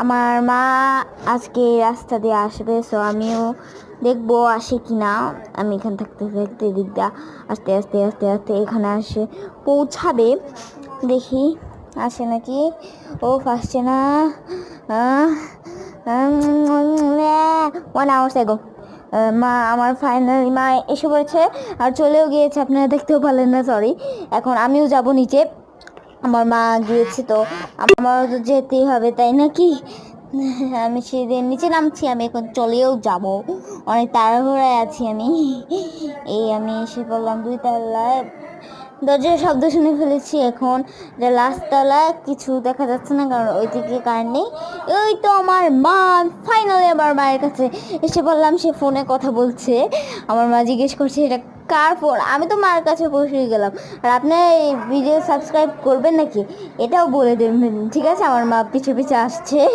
আমার মা আজকে রাস্তা দিয়ে আসবে, সো আমিও দেখবো আসে কি না। আমি এখান থাকতে থাকতে দিকটা আস্তে আস্তে আস্তে আস্তে এখানে আসে পৌঁছাবে, দেখি আসে নাকি। ও আসছে না। 1 hour ago মা আমার ফাইনালি মা এসে পড়েছে আর চলেও গিয়েছে, আপনারা দেখতেও পারলেন না, সরি। এখন আমিও যাব নিচে, আমার মা গিয়েছে তো আমারও তো যেতেই হবে, তাই নাকি? আমি সেদিন নিচে নামছি, আমি এখন চলেও যাব, অনেক তাড়াহুড়ায় আছি আমি। এই আমি এসে পড়লাম 2 তলায়, দরজার শব্দ শুনে ফেলেছি। এখন এটা লাস্ট তলা, কিছু দেখা যাচ্ছে না কারণ ওইদিকে কারেন্ট নেই। ওই তো আমার মা, ফাইনালি আমার মায়ের কাছে এসে বললাম, সে ফোনে কথা বলছে। আমার মা জিজ্ঞেস করছে এটা কার ফোন, আমি তো মার কাছে পৌঁছে গেলাম। আর আপনার এই ভিডিও সাবস্ক্রাইব করবেন নাকি এটাও বলে দেবেন, ঠিক আছে? আমার মা পিছু পিছু আসছে।